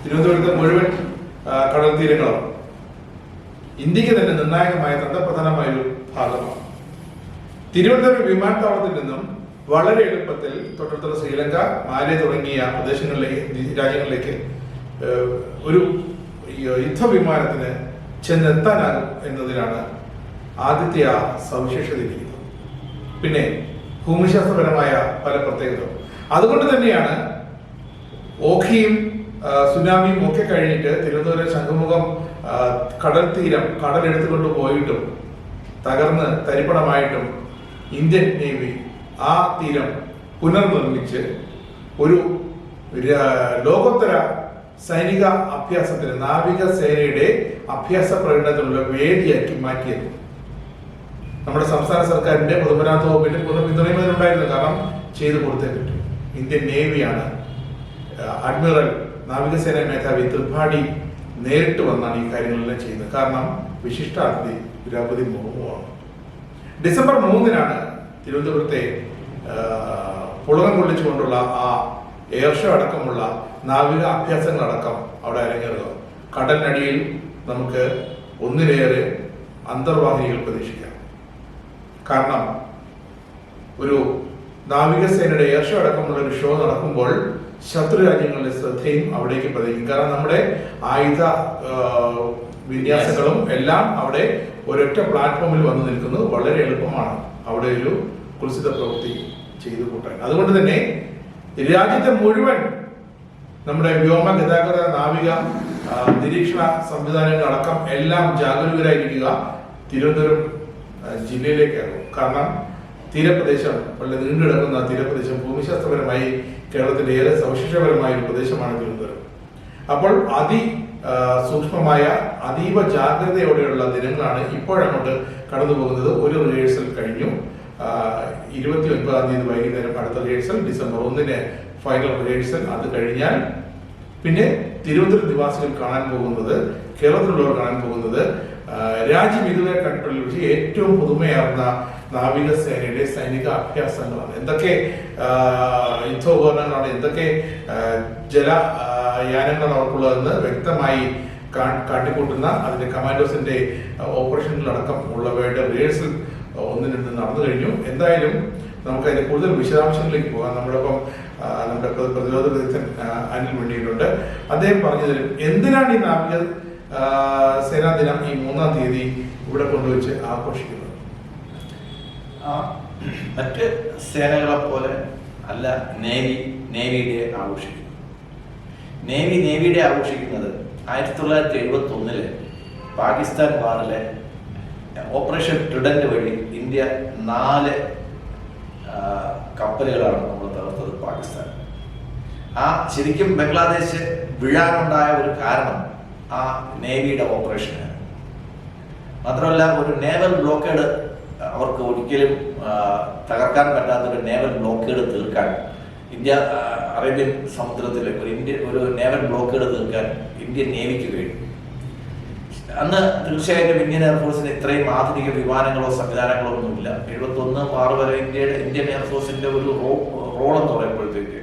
തിരുവനന്തപുരത്തെ മുഴുവൻ കടൽ തീരങ്ങളും ഇന്ത്യക്ക് തന്നെ നിർണായകമായ തന്ത്രപ്രധാനമായ ഒരു ഭാഗമാണ്. തിരുവനന്തപുരം വിമാനത്താവളത്തിൽ നിന്നും വളരെ എളുപ്പത്തിൽ തൊട്ടടുത്തുള്ള ശ്രീലങ്ക, മാലി തുടങ്ങിയ രാജ്യങ്ങളിലേക്ക് ഒരു യുദ്ധവിമാനത്തിന് ചെന്നെത്താനാകും എന്നതിലാണ് ആദ്യത്തെ ആ സവിശേഷത ഇരിക്കുന്നത്. പിന്നെ ഭൂമിശാസ്ത്രപരമായ പല പ്രത്യേകതകളും. അതുകൊണ്ട് തന്നെയാണ് ഓഖിയും സുനാമിയും ഒക്കെ കഴിഞ്ഞിട്ട് തിരുവനന്തപുരം ശംഖുമുഖം കടൽ തീരം കടലെടുത്തുകൊണ്ട് പോയിട്ടും തകർന്ന് തരിപ്പണമായിട്ടും ഇന്ത്യൻ നേവി ആ തീരം പുനർനിർമ്മിച്ച് ഒരു ലോകോത്തര സൈനിക അഭ്യാസത്തിന്, നാവികസേനയുടെ അഭ്യാസ പ്രകടനത്തിനുള്ള വേദിയാക്കി മാറ്റിയത്. നമ്മുടെ സംസ്ഥാന സർക്കാരിന്റെ പൊതുമരാമത്ത് വകുപ്പിന്റെ പൂർണ്ണ പിന്തുണയും അതിനുണ്ടായിരുന്നു. കാരണം ചെയ്തു കൊടുത്തേ പറ്റും. ഇന്ത്യൻ നേവിയാണ്, അഡ്മിറൽ നാവികസേന മേധാവി ത്രിപാഠി നേരിട്ട് വന്നാണ് ഈ കാര്യങ്ങളെല്ലാം ചെയ്യുന്നത്. കാരണം വിശിഷ്ടാതിഥി ദ്രൗപദി മുർമുവാണ്. ഡിസംബർ 3-നാണ് തിരുവനന്തപുരത്തെ പുളകം കൊള്ളിച്ചുകൊണ്ടുള്ള ആ എയർ ഷോ അടക്കമുള്ള നാവിക അഭ്യാസങ്ങളടക്കം അവിടെ അരങ്ങേറുക. കടലിനടിയിൽ നമുക്ക് ഒന്നിലേറെ അന്തർവാഹിനികൾ പ്രതീക്ഷിക്കാം. കാരണം ഒരു നാവികസേനയുടെ എയർ ഷോ അടക്കമുള്ള ഒരു ഷോ നടക്കുമ്പോൾ ശത്രു രാജ്യങ്ങളുടെ ശ്രദ്ധയും അവിടേക്ക് പതിക്കും. കാരണം നമ്മുടെ ആയുധ വിന്യാസങ്ങളും എല്ലാം അവിടെ ഒരൊറ്റ പ്ലാറ്റ്ഫോമിൽ വന്നു നിൽക്കുന്നത് വളരെ എളുപ്പമാണ് അവിടെ ഒരു കുൽസിത പ്രവൃത്തി ചെയ്തു കൂട്ടാൻ. അതുകൊണ്ട് തന്നെ രാജ്യത്തെ മുഴുവൻ നമ്മുടെ വ്യോമ ഗതാഗത നാവിക നിരീക്ഷണ സംവിധാനങ്ങളടക്കം എല്ലാം ജാഗരൂകരായിരിക്കുക തിരുവനന്തപുരം ജില്ലയിലേക്കാകും. കാരണം തീരപ്രദേശം, വളരെ നീണ്ടുകിടക്കുന്ന തീരപ്രദേശം, ഭൂമിശാസ്ത്രപരമായി കേരളത്തിന്റെ ഏറെ സവിശേഷപരമായ ഒരു പ്രദേശമാണ് തിരുവനന്തപുരം. അപ്പോൾ സൂക്ഷ്മമായ അതീവ ജാഗ്രതയോടെയുള്ള ദിനങ്ങളാണ് ഇപ്പോഴങ്ങോട്ട് കടന്നു പോകുന്നത്. ഒരു റിഹേഴ്സൽ കഴിഞ്ഞു. 29-ാം തീയതി വൈകുന്നേരം അടുത്ത റിഹേഴ്സൽ, ഡിസംബർ 1-ന് ഫൈനൽ റിഹേഴ്സൽ. അത് കഴിഞ്ഞാൽ പിന്നെ തിരുവനന്തപുരം നിവാസികൾ കാണാൻ പോകുന്നത്, കേരളത്തിലുള്ളവർ കാണാൻ പോകുന്നത് രാജ്യം ഇതുവരെ കണ്ടിട്ടുള്ള വെച്ച് ഏറ്റവും പുതുമയാർന്ന നാവികസേനയുടെ സൈനിക അഭ്യാസങ്ങളാണ്. എന്തൊക്കെ യുദ്ധോപകരണങ്ങളാണ്, എന്തൊക്കെ ജലയാനങ്ങളാണ് അവർക്കുള്ളതെന്ന് വ്യക്തമായി കാട്ടിക്കൂട്ടുന്ന അതിന്റെ കമാൻഡോസിന്റെ ഓപ്പറേഷനിലടക്കം ഉള്ളവയുടെ റിഹേഴ്സൽ 1-ന് നടന്നു കഴിഞ്ഞു. എന്തായാലും നമുക്ക് അതിന്റെ കൂടുതൽ വിശദാംശങ്ങളിലേക്ക് പോകാം. നമ്മളൊപ്പം നമ്മുടെ പ്രതിരോധ വിദഗ്ധൻ അനിൽ വേണ്ടിയിട്ടുണ്ട്. അദ്ദേഹം പറഞ്ഞു തരും എന്തിനാണ് ഈ നാവിക സേനാ ദിനം ഈ 3-ാം തീയതി ഇവിടെ കൊണ്ടുവച്ച് ആഘോഷിക്കുന്നത്. മറ്റ് സേനകളെ പോലെ അല്ല നേവിയുടെ ആഘോഷിക്കുന്നത്. നേവിയുടെ ആഘോഷിക്കുന്നത് 1971-ല് പാകിസ്ഥാൻ വാറിലെ ഓപ്പറേഷൻ ട്രിഡന്റ് വഴി ഇന്ത്യ 4 കപ്പലുകളാണ് നമ്മൾ തകർത്തത് പാകിസ്ഥാൻ. ശരിക്കും ബംഗ്ലാദേശ് വീഴാനുണ്ടായ ഒരു കാരണം ആ നേവിയുടെ ഓപ്പറേഷനാണ്. മാത്രമല്ല ഒരു നേവൽ ബ്ലോക്കേഡ് അവർക്ക് ഒരിക്കലും തകർക്കാൻ പറ്റാത്ത ഒരു നേവൽ ബ്ലോക്കേഡ് തീർക്കാൻ അറേബ്യൻ സമുദ്രത്തിൽ ഒരു നേവൽ ബ്ലോക്കേഡ് തീർക്കാൻ ഇന്ത്യൻ നേവിക്ക് കഴിയും. അന്ന് തീർച്ചയായിട്ടും ഇന്ത്യൻ എയർഫോഴ്സിന് ഇത്രയും ആധുനിക വിമാനങ്ങളോ സംവിധാനങ്ങളോ ഒന്നുമില്ല. 71-6 വരെ ഇന്ത്യൻ എയർഫോഴ്സിന്റെ ഒരു റോൾ എന്ന് പറയുമ്പോഴത്തേക്ക്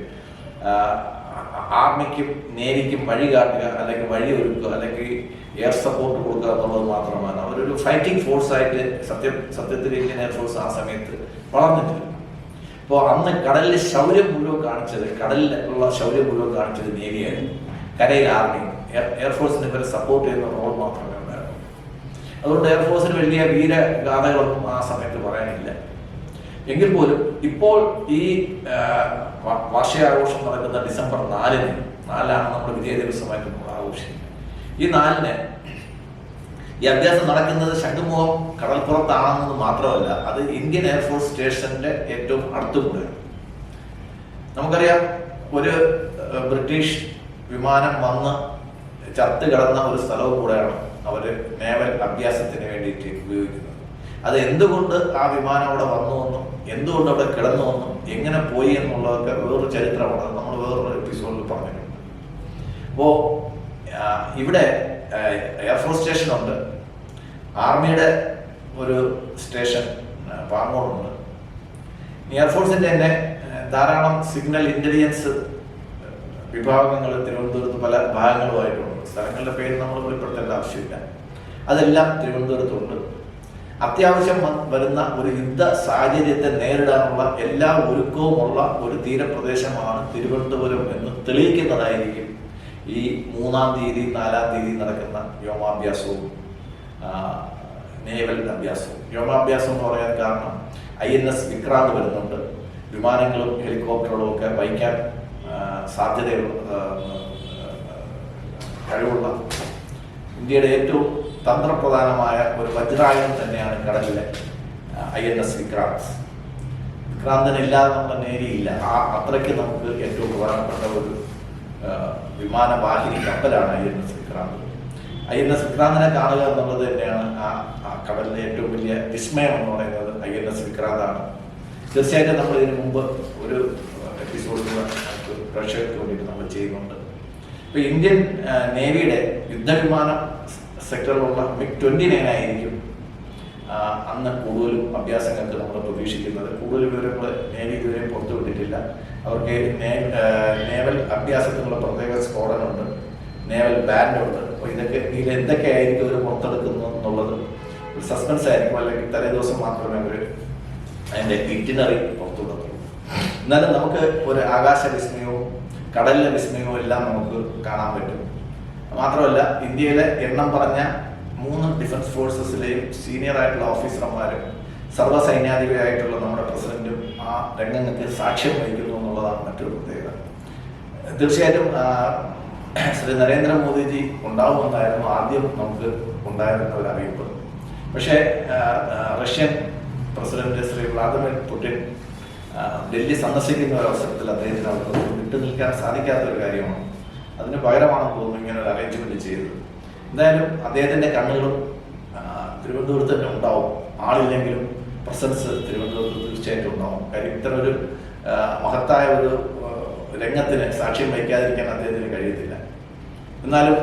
ആർമിക്കും നേവിക്കും വഴി കാട്ടുക, അല്ലെങ്കിൽ വഴി ഒരുക്കുക, അല്ലെങ്കിൽ എയർ സപ്പോർട്ട് കൊടുക്കുക എന്നുള്ളത് മാത്രമാണ്. അവരൊരു ഫൈറ്റിംഗ് ഫോഴ്സ് ആയിട്ട് സത്യത്തിൽ ഇന്ത്യൻ എയർഫോഴ്സ് ആ സമയത്ത് വളർന്നിട്ടില്ല. അപ്പോൾ അന്ന് കടലിൽ ശൗര്യം മുഴുവൻ കാണിച്ചത് നേവിയായിരുന്നു. കരയിൽ ആർമി, എയർഫോഴ്സിന് ഇവരെ സപ്പോർട്ട് ചെയ്യുന്ന റോൾ മാത്രമേ ഉണ്ടായിരുന്നു. അതുകൊണ്ട് എയർഫോഴ്സിന് വലിയ വീരഗാഥകളൊന്നും ആ സമയത്ത് പറയാനില്ല. എങ്കിൽ പോലും ഇപ്പോൾ ഈ വാർഷികാഘോഷം നടക്കുന്ന ഡിസംബർ 4-നാണ് നമ്മുടെ വിജയ ദിവസമായിട്ട് നമ്മൾ ആഘോഷിക്കുന്നത്. ഈ 4-ന് ഈ അഭ്യാസം നടക്കുന്നത് ശംഖുമുഖം കടൽപ്പുറത്താണെന്നത് മാത്രമല്ല, അത് ഇന്ത്യൻ എയർഫോഴ്സ് സ്റ്റേഷന്റെ ഏറ്റവും അടുത്തുകൂടെയാണ്. നമുക്കറിയാം, ഒരു ബ്രിട്ടീഷ് വിമാനം വന്ന് ചത്ത് കിടന്ന ഒരു സ്ഥലവും കൂടെയാണ് അവര് നേവൽ അഭ്യാസത്തിന് വേണ്ടിയിട്ട് ഉപയോഗിക്കുന്നത്. അത് എന്തുകൊണ്ട് ആ വിമാനം അവിടെ വന്നുവെന്നും എന്തുകൊണ്ട് അവിടെ കിടന്നുവെന്നും എങ്ങനെ പോയി എന്നുള്ളതൊക്കെ വേറൊരു ചരിത്രമാണ്. അത് നമ്മൾ വേറൊരു എപ്പിസോഡിൽ പറഞ്ഞിട്ടുണ്ട്. അപ്പോൾ ഇവിടെ എയർഫോഴ്സ് സ്റ്റേഷനുണ്ട്, ആർമിയുടെ ഒരു സ്റ്റേഷൻ പാങ്ങോടുണ്ട്. എയർഫോഴ്സിന്റെ തന്നെ ധാരാളം സിഗ്നൽ ഇന്റലിജൻസ് വിഭാഗങ്ങൾ തിരുവനന്തപുരത്ത് പല ഭാഗങ്ങളുമായിട്ടുണ്ട്. സ്ഥലങ്ങളുടെ പേര് നമ്മൾ വെളിപ്പെടുത്തേണ്ട ആവശ്യമില്ല. അതെല്ലാം തിരുവനന്തപുരത്തുണ്ട്. അത്യാവശ്യം വരുന്ന ഒരു യുദ്ധ സാഹചര്യത്തെ നേരിടാനുള്ള എല്ലാ ഒരുക്കവുമുള്ള ഒരു തീരപ്രദേശമാണ് തിരുവനന്തപുരം എന്ന് തെളിയിക്കുന്നതായിരിക്കും ഈ 3-ാം തീയതി 4-ാം തീയതി നടക്കുന്ന വ്യോമാഭ്യാസവും നേവൽ അഭ്യാസവും. വ്യോമാഭ്യാസം എന്ന് പറയാൻ കാരണം INS വിക്രാന്ത് വരുന്നുണ്ട്. വിമാനങ്ങളും ഹെലികോപ്റ്ററുകളും ഒക്കെ വഹിക്കാൻ സാധ്യതയുള്ള കഴിവുള്ള ഇന്ത്യയുടെ ഏറ്റവും തന്ത്രപ്രധാനമായ ഒരു വജ്രായുധം തന്നെയാണ് കടലിലെ INS വിക്രാന്ത്. വിക്രാന്തിനില്ലാതെ നമ്മുടെ നേരിയില്ല. അത്രയ്ക്ക് നമുക്ക് ഏറ്റവും പ്രധാനപ്പെട്ട ഒരു വിമാനവാഹിനി കപ്പലാണ് INS വിക്രാന്ത്. INS വിക്രാന്തിനെ കാണുക എന്നുള്ളത് തന്നെയാണ് ആ കടലിലെ ഏറ്റവും വലിയ വിസ്മയം എന്ന് പറയുന്നത് INS വിക്രാന്താണ്. തീർച്ചയായിട്ടും നമ്മൾ ഇതിനു മുമ്പ് ഒരു എപ്പിസോഡിൽ നമുക്ക് പ്രേക്ഷകർക്ക് വേണ്ടിയിട്ട് നമ്മൾ ചെയ്യുന്നുണ്ട്. ഇപ്പോൾ ഇന്ത്യൻ നേവിയുടെ യുദ്ധവിമാന സെക്ടറിലുള്ള MiG-29 ആയിരിക്കും അന്ന് കൂടുതലും അഭ്യാസങ്ങൾക്ക് നമ്മൾ പ്രതീക്ഷിക്കുന്നത്. കൂടുതൽ വിവരങ്ങൾ നേവി ഇതുവരെ പുറത്തുവിട്ടിട്ടില്ല. അവർക്ക് നേവൽ അഭ്യാസത്തിനുള്ള പ്രത്യേക സ്ക്വാഡനുണ്ട്, നേവൽ ബാൻഡുണ്ട്. അപ്പോൾ ഇതിൽ എന്തൊക്കെയായിരിക്കും അവർ പുറത്തെടുക്കുന്നത് എന്നുള്ളത് ഒരു സസ്പെൻസ് ആയിരിക്കും. അല്ലെങ്കിൽ തലേ ദിവസം മാത്രമേ അവർ അതിൻ്റെ ഇറ്റിനറി പുറത്തുവിടത്തുള്ളൂ. എന്നാലും നമുക്ക് ഒരു ആകാശ വിസ്മയവും കടലിലെ വിസ്മയവും എല്ലാം നമുക്ക് കാണാൻ പറ്റും. മാത്രമല്ല, ഇന്ത്യയിലെ എണ്ണം പറഞ്ഞ 3 ഡിഫൻസ് ഫോഴ്സസിലെയും സീനിയർ ആയിട്ടുള്ള ഓഫീസർമാരും സർവ്വസൈന്യാധിപരായിട്ടുള്ള നമ്മുടെ പ്രസിഡന്റും ആ രംഗങ്ങൾക്ക് സാക്ഷ്യം വഹിക്കുന്നു എന്നുള്ളതാണ് മറ്റൊരു പ്രത്യേകത. തീർച്ചയായിട്ടും ശ്രീ നരേന്ദ്രമോദിജി ഉണ്ടാവുമെന്നായിരുന്നു ആദ്യം നമുക്ക് ഉണ്ടായിരുന്ന ഒരു അറിയിപ്പ്. പക്ഷേ Russian president Shri Vladimir Putin Delhi സന്ദർശിക്കുന്ന ഒരു അവസരത്തിൽ അദ്ദേഹത്തിന് അവർക്ക് വിട്ടു നിൽക്കാൻ സാധിക്കാത്തൊരു കാര്യമാണ്. അതിന് പകരമാണെന്ന് തോന്നുന്നു ഇങ്ങനെ ഒരു അറേഞ്ച്മെന്റ് ചെയ്തത്. എന്തായാലും അദ്ദേഹത്തിന്റെ കണ്ണുകളും തിരുവനന്തപുരത്ത് തന്നെ ഉണ്ടാവും. ആളില്ലെങ്കിലും പ്രസൻസ് തിരുവനന്തപുരത്ത് തീർച്ചയായിട്ടും ഉണ്ടാവും. കാര്യം ഇത്തരം ഒരു മഹത്തായ ഒരു രംഗത്തിന് സാക്ഷ്യം വഹിക്കാതിരിക്കാൻ അദ്ദേഹത്തിന് കഴിയത്തില്ല. എന്നാലും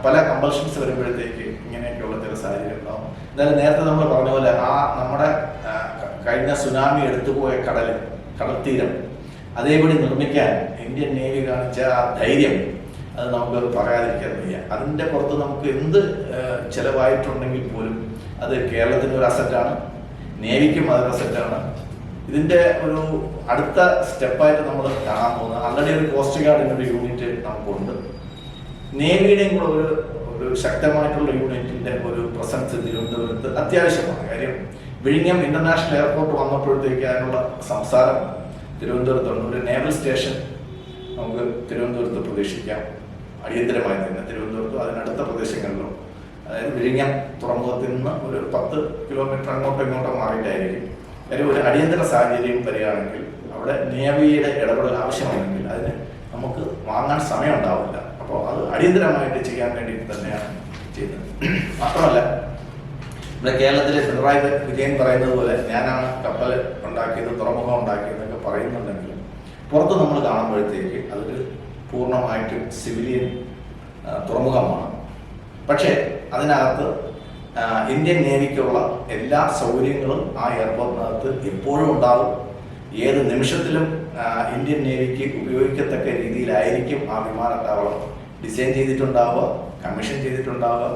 പല കമ്പൾഷൻസ് വരുമ്പോഴത്തേക്ക് ഇങ്ങനെയൊക്കെയുള്ള ചില സാഹചര്യം ഉണ്ടാവും. എന്നാലും നേരത്തെ നമ്മൾ പറഞ്ഞ പോലെ നമ്മുടെ കഴിഞ്ഞ സുനാമി എടുത്തുപോയ കടൽത്തീരം അതേപടി നിർമ്മിക്കാൻ ഇന്ത്യൻ നേവി കാണിച്ച ആ ധൈര്യം അത് നമുക്ക് പറയാതിരിക്കാൻ വയ്യ. അതിൻ്റെ പുറത്ത് നമുക്ക് എന്ത് ചിലവായിട്ടുണ്ടെങ്കിൽ പോലും അത് കേരളത്തിൻ്റെ ഒരു അസറ്റാണ്, നേവിക്കും അതൊരു അസറ്റാണ്. ഇതിൻ്റെ ഒരു അടുത്ത സ്റ്റെപ്പായിട്ട് നമ്മൾ കാണാൻ പോകുന്നത് ആൾറെഡി ഒരു കോസ്റ്റ് ഗാർഡിൻ്റെ ഒരു യൂണിറ്റ് നമുക്കുണ്ട്. നേവിയുടെയും കൂടെ ഒരു ശക്തമായിട്ടുള്ള യൂണിറ്റിൻ്റെ ഒരു പ്രസൻസ് തിരുവനന്തപുരത്ത് അത്യാവശ്യമാണ്. കാര്യം വിഴിഞ്ഞം ഇന്റർനാഷണൽ എയർപോർട്ട് വന്നപ്പോഴത്തേക്ക് അതിനുള്ള സംസാരം തിരുവനന്തപുരത്തുണ്ട്. ഒരു നേവൽ സ്റ്റേഷൻ നമുക്ക് തിരുവനന്തപുരത്ത് പ്രതീക്ഷിക്കാം. അടിയന്തരമായി തന്നെ തിരുവനന്തപുരത്തും അതിനടുത്ത പ്രദേശങ്ങളിലും, അതായത് വിഴിഞ്ഞം തുറമുഖത്തിൽ നിന്ന് ഒരു 10 കിലോമീറ്റർ അങ്ങോട്ടോ മാറിയിട്ടായിരിക്കും. കാര്യം ഒരു അടിയന്തര സാഹചര്യം വരികയാണെങ്കിൽ അവിടെ നേവിയുടെ ഇടപെടൽ ആവശ്യമാണെങ്കിൽ അതിന് നമുക്ക് വാങ്ങാൻ സമയം ഉണ്ടാവില്ല. അപ്പോൾ അത് അടിയന്തരമായിട്ട് ചെയ്യാൻ വേണ്ടിയിട്ട് തന്നെയാണ് ചെയ്തത്. മാത്രമല്ല, ഇവിടെ കേരളത്തിലെ പിണറായി വിജയൻ പറയുന്നത് പോലെ ഞാനാണ് കപ്പൽ ഉണ്ടാക്കിയത്, തുറമുഖം ഉണ്ടാക്കിയതെന്നൊക്കെ പറയുന്നുണ്ടെങ്കിലും പുറത്ത് നമ്മൾ കാണുമ്പോഴത്തേക്ക് അതൊരു പൂർണ്ണമായിട്ടും സിവിലിയൻ തുറമുഖമാണ്. പക്ഷേ അതിനകത്ത് ഇന്ത്യൻ നേവിക്കുള്ള എല്ലാ സൗകര്യങ്ങളും ആ എയർപോർട്ടിനകത്ത് എപ്പോഴും ഉണ്ടാകും. ഏത് നിമിഷത്തിലും ഇന്ത്യൻ നേവിക്ക് ഉപയോഗിക്കത്തക്ക രീതിയിലായിരിക്കും ആ വിമാനത്താവളം ഡിസൈൻ ചെയ്തിട്ടുണ്ടാവുക, കമ്മീഷൻ ചെയ്തിട്ടുണ്ടാവുക.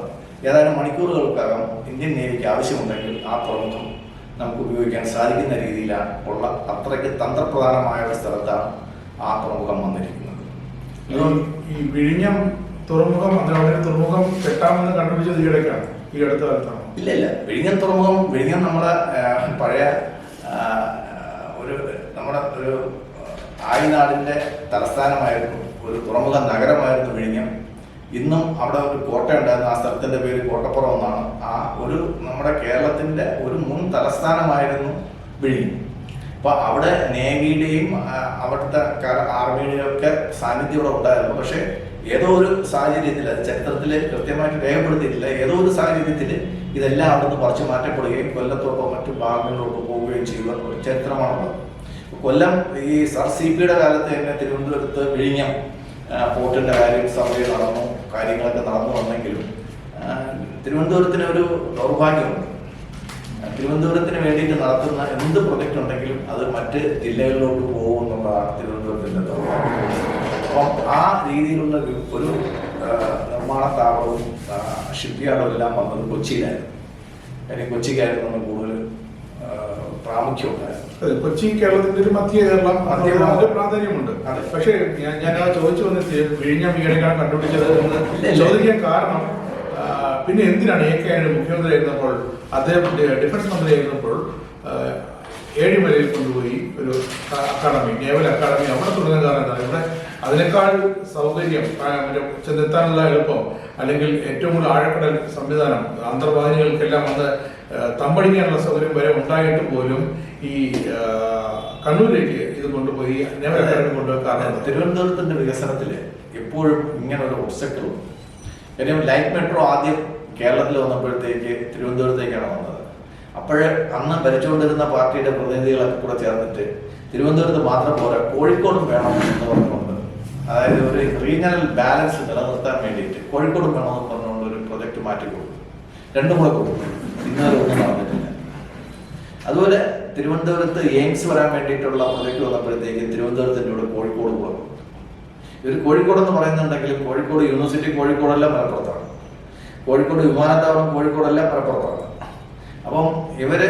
ഏതാനും മണിക്കൂറുകൾക്കകം ഇന്ത്യൻ നേവിക്ക് ആവശ്യമുണ്ടെങ്കിൽ ആ തുറമുഖം നമുക്ക് ഉപയോഗിക്കാൻ സാധിക്കുന്ന രീതിയിലാണ് ഉള്ള അത്രയ്ക്ക് തന്ത്രപ്രധാനമായ ഒരു സ്ഥലത്താണ് ആ തുറമുഖം വന്നിരിക്കുന്നത്. ഈ വിഴിഞ്ഞം തുറമുഖം തുറമുഖം കെട്ടാമെന്ന് കണ്ടുപിടിച്ചത് ഈയിടയ്ക്കാണ്, ഈ അടുത്ത കാലത്താണ്? ഇല്ല, വിഴിഞ്ഞം നമ്മുടെ പഴയ നമ്മുടെ ഒരു ആയിനാടിന്റെ തലസ്ഥാനമായിരുന്നു, ഒരു തുറമുഖ നഗരമായിരുന്നു വിഴിഞ്ഞം. ഇന്നും അവിടെ ഒരു കോട്ട ഉണ്ടായിരുന്നു. ആ സ്ഥലത്തിന്റെ പേര് കോട്ടപ്പുറം എന്നാണ്. നമ്മുടെ കേരളത്തിന്റെ ഒരു മുൻ തലസ്ഥാനമായിരുന്നു വിഴിഞ്ഞം. അപ്പൊ അവിടെ നേവിയുടെയും അവിടുത്തെ ആർമിയുടെയും ഒക്കെ സാന്നിധ്യം ഇവിടെ ഉണ്ടായിരുന്നു. പക്ഷെ ഏതോ ഒരു സാഹചര്യത്തിൽ, അത് ചരിത്രത്തിൽ കൃത്യമായിട്ട് രേഖപ്പെടുത്തിയിട്ടില്ല, ഏതോ ഒരു സാഹചര്യത്തിൽ ഇതെല്ലാം അവിടുന്ന് പറിച്ചു മാറ്റപ്പെടുകയും കൊല്ലത്തോട്ടോ മറ്റു ഭാഗങ്ങളിലോട്ടോ പോവുകയും ചെയ്യുക ഒരു ചരിത്രമാണുള്ളത്. കൊല്ലം ഈ സർ CP-യുടെ കാലത്ത് തന്നെ തിരുവനന്തപുരത്ത് വിഴിഞ്ഞം പോർട്ടിന്റെ കാര്യം സർവേ നടന്നു, കാര്യങ്ങളൊക്കെ നടന്നു വന്നെങ്കിലും തിരുവനന്തപുരത്തിന് ഒരു ദൗർഭാഗ്യമുണ്ട്. തിരുവനന്തപുരത്തിന് വേണ്ടിയിട്ട് നടത്തുന്ന എന്ത് പ്രൊജക്റ്റ് ഉണ്ടെങ്കിലും അത് മറ്റ് ജില്ലകളിലോട്ട് പോകുമെന്നുള്ളതാണ് തിരുവനന്തപുരത്തിന്റെ ദൗർഭാഗ്യം. അപ്പം ആ രീതിയിലുള്ള ഒരു നിർമ്മാണത്താവളവും ഷിപ്പ് യാർഡും എല്ലാം വന്നത് കൊച്ചിയിലായിരുന്നു. കാര്യം കൊച്ചിക്കായിരുന്നു നമ്മൾ കൂടുതൽ പ്രാമുഖ്യം ഉണ്ടായിരുന്നു. കൊച്ചി കേരളത്തിന്റെ ഒരു മധ്യ കേരളം അതിന് പ്രാധാന്യമുണ്ട്. പക്ഷേ ഞാൻ ആ ചോദിച്ചു വന്നിട്ട് വിഴിഞ്ഞം ഈയിടെയാണ് കണ്ടുപിടിച്ചത് എന്ന് ചോദിക്കാൻ കാരണം പിന്നെ എന്തിനാണ് AK ആന്റണി മുഖ്യമന്ത്രി ആയിരുന്നപ്പോൾ അദ്ദേഹം ഡിഫൻസ് മന്ത്രി ആയിരുന്നപ്പോൾ ഏഴിമലയിൽ കൊണ്ടുപോയി ഒരു അക്കാദമി, നേവൽ അക്കാദമി അവിടെ തുടങ്ങാൻ കാരണം എന്താണ്? ഇവിടെ അതിനേക്കാൾ സൗകര്യം ചെന്നെത്താനുള്ള എളുപ്പം, അല്ലെങ്കിൽ ഏറ്റവും കൂടുതൽ ആഴക്കടൽ സംവിധാനം, അന്തർവാഹിനികൾക്കെല്ലാം വന്ന് തമ്പടിക്കാനുള്ള സൗകര്യം വരെ ഉണ്ടായിട്ട് പോലും ഈ കണ്ണൂരിലേക്ക് ഇത് കൊണ്ടുപോയി നേവൽ അക്കാദമി കൊണ്ടുപോയി. കാരണം തിരുവനന്തപുരത്തിന്റെ വികസനത്തിൽ എപ്പോഴും ഇങ്ങനെ ഒരു ഒബ്സ്റ്റക്കിളും. കാര്യം ലൈറ്റ് മെട്രോ ആദ്യം കേരളത്തിൽ വന്നപ്പോഴത്തേക്ക് തിരുവനന്തപുരത്തേക്കാണ് വന്നത്. അപ്പോഴ് അന്ന് ഭരിച്ചുകൊണ്ടിരുന്ന പാർട്ടിയുടെ പ്രതിനിധികളൊക്കെ കൂടെ ചേർന്നിട്ട് തിരുവനന്തപുരത്ത് മാത്രം പോരാ, കോഴിക്കോടും വേണം എന്ന് പറഞ്ഞുകൊണ്ട്, അതായത് ഒരു റീജിയണൽ ബാലൻസ് നിലനിർത്താൻ വേണ്ടിയിട്ട് കോഴിക്കോടും വേണമെന്ന് പറഞ്ഞുകൊണ്ട് ഒരു പ്രൊജക്ട് മാറ്റി കൊടുത്തു. രണ്ടും കൂടെ കൊടുത്തു. ഇന്നലെ ഒന്നും നടന്നിട്ടില്ല. അതുപോലെ തിരുവനന്തപുരത്ത് എയിംസ് വരാൻ വേണ്ടിയിട്ടുള്ള പ്രൊജക്ട് വന്നപ്പോഴത്തേക്ക് തിരുവനന്തപുരത്തിൻ്റെ കൂടെ കോഴിക്കോട് പോകും. ഇവർ കോഴിക്കോട് എന്ന് പറയുന്നുണ്ടെങ്കിലും കോഴിക്കോട് യൂണിവേഴ്സിറ്റി കോഴിക്കോടല്ല മലപ്പുറത്താണ്, കോഴിക്കോട് വിമാനത്താവളം കോഴിക്കോടല്ല മലപ്പുറത്താണ്. അപ്പം ഇവര്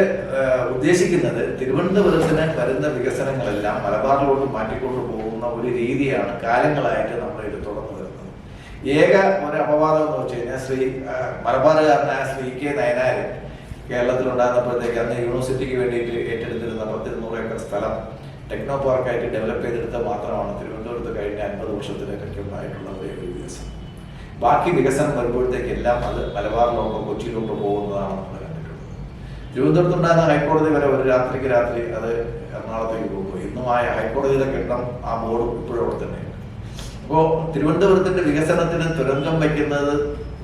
ഉദ്ദേശിക്കുന്നത് തിരുവനന്തപുരത്തിന് വരുന്ന വികസനങ്ങളെല്ലാം മലബാറിലോട്ട് മാറ്റിക്കൊണ്ട് പോകുന്ന ഒരു രീതിയാണ് കാലങ്ങളായിട്ട് നമ്മൾ ഇത് തുടർന്നു വരുന്നത്. ഏക ഒരു അപവാദം എന്ന് വെച്ച് കഴിഞ്ഞാൽ മലബാറുകാരനായ ശ്രീ K. നയനാര് കേരളത്തിലുണ്ടാകുന്നപ്പോഴത്തേക്ക് അന്ന് യൂണിവേഴ്സിറ്റിക്ക് വേണ്ടിയിട്ട് ഏറ്റെടുത്തിരുന്ന 10-200 ഏക്കർ സ്ഥലം ടെക്നോ പാർക്കായിട്ട് ഡെവലപ്പ് ചെയ്തെടുത്ത് മാത്രമാണ് തിരുവനന്തപുരത്ത് കഴിഞ്ഞ 50 വർഷത്തിലേക്കൊക്കെ ഉണ്ടായിട്ടുള്ള ഒരു വികസനം. ബാക്കി വികസനം വരുമ്പോഴത്തേക്ക് എല്ലാം അത് മലബാറിലോട്ടോ കൊച്ചിയിലോട്ടോ പോകുന്നതാണ് നമ്മൾ കണ്ടിട്ടുള്ളത്. തിരുവനന്തപുരത്തുണ്ടായിരുന്ന ഹൈക്കോടതി വരെ ഒരു രാത്രിക്ക് രാത്രി അത് എറണാകുളത്തേക്ക് പോകും. ഇന്നും ആ ഹൈക്കോടതിയിലെ കെട്ടം ആ ബോർഡ് ഇപ്പോഴും അവിടെ തന്നെയാണ്. അപ്പോൾ തിരുവനന്തപുരത്തിന്റെ വികസനത്തിന് തുരങ്കം വയ്ക്കുന്നത്,